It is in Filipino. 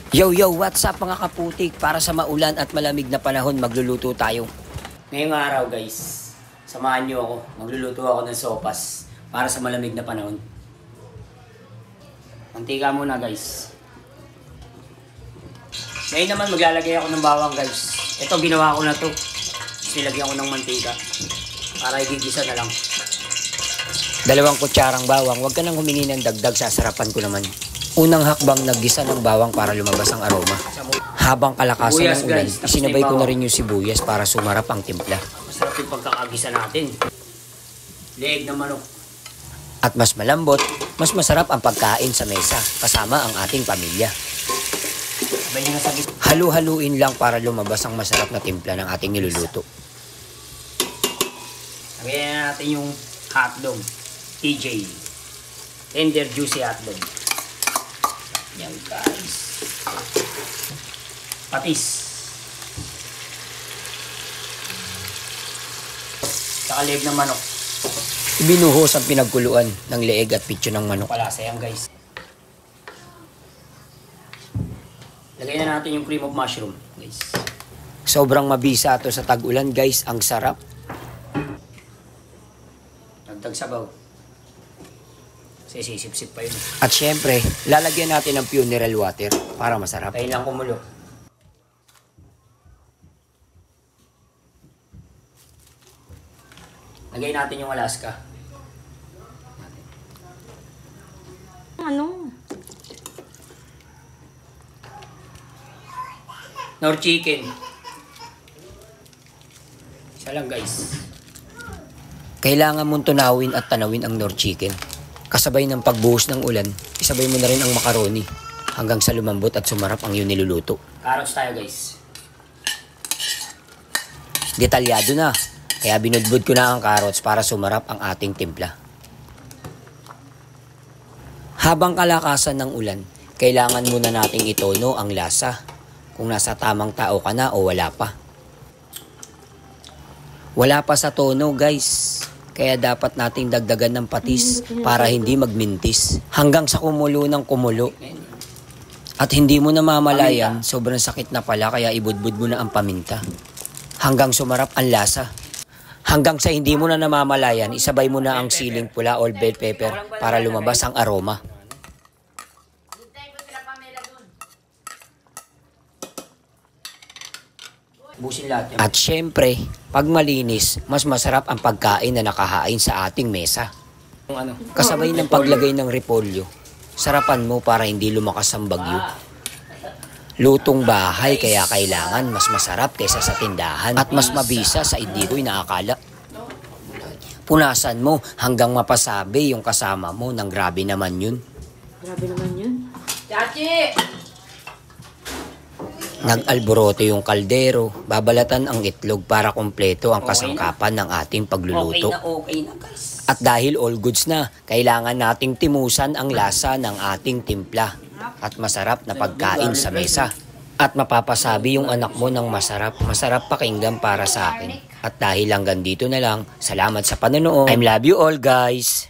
Yo, yo, what's up mga kaputik? Para sa maulan at malamig na panahon, magluluto tayo. Ngayong araw guys, samahan nyo ako. Magluluto ako ng sopas para sa malamig na panahon. Mantika muna guys. Ngayon naman maglalagay ako ng bawang guys. Ito ginawa ko na to. Nilagyan ko ng mantika para igigisa na lang. 2 kutsarang bawang. Huwag ka nang humingi ng dagdag, sasarapan ko naman. Unang hakbang, naggisa ng bawang para lumabas ang aroma. Habang kalakasan ng ulan, isinabay ko na rin yung sibuyas para sumarap ang timpla. Masarap yung pagkakagisa natin. Leeg na manok. At mas malambot, mas masarap ang pagkain sa mesa kasama ang ating pamilya. Halu-haluin lang para lumabas ang masarap na timpla ng ating niluluto. Lagyan natin yung hotdog. TJ. Tender juicy hotdog. Yan guys. Patis. Saka leeg ng manok. Binuhos ang pinagkuluan ng leeg at pitso ng manok. Palasa yan guys. Lagyan na natin yung cream of mushroom guys. Sobrang mabisa ito sa tag-ulan guys. Ang sarap. Dagdag sabaw. Kasi sisip-sip pa yun. At syempre, lalagyan natin ng funeral water para masarap. Kaya lang kumulo. Lagay natin yung Alaska. Ano? Nor chicken. Isa lang guys. Kailangan mong tunawin at tanawin ang nor chicken. Kasabay ng pagbuhos ng ulan, isabay mo na rin ang macaroni hanggang sa lumambot at sumarap ang iyong niluluto. Carrots tayo guys. Detalyado na, kaya binudbud ko na ang carrots para sumarap ang ating timpla. Habang kalakasan ng ulan, kailangan muna nating itono ang lasa kung nasa tamang tao ka na o wala pa. Wala pa sa tono guys. Kaya dapat nating dagdagan ng patis para hindi magmintis. Hanggang sa kumulo ng kumulo. At hindi mo namamalayan, sobrang sakit na pala kaya ibudbud mo na ang paminta. Hanggang sumarap ang lasa. Hanggang sa hindi mo na namamalayan, isabay mo na ang siling pula o bell pepper para lumabas ang aroma. At syempre, pag malinis, mas masarap ang pagkain na nakahain sa ating mesa. Kasabay ng paglagay ng repolyo, sarapan mo para hindi lumakas ang bagyo. Lutong bahay kaya kailangan mas masarap kaysa sa tindahan at mas mabisa sa hindi ko'y naakala. Punasan mo hanggang mapasabi yung kasama mo nang grabe naman yun. Grabe naman yun. Chachi! Nag-alboroto yung kaldero, babalatan ang itlog para kumpleto ang kasangkapan ng ating pagluluto. Okay na guys. At dahil all goods na, kailangan nating timusan ang lasa ng ating timpla at masarap na pagkain sa mesa. At mapapasabi yung anak mo ng masarap pakinggan para sa akin. At dahil hanggang dito na lang, salamat sa panonood. I love you all guys.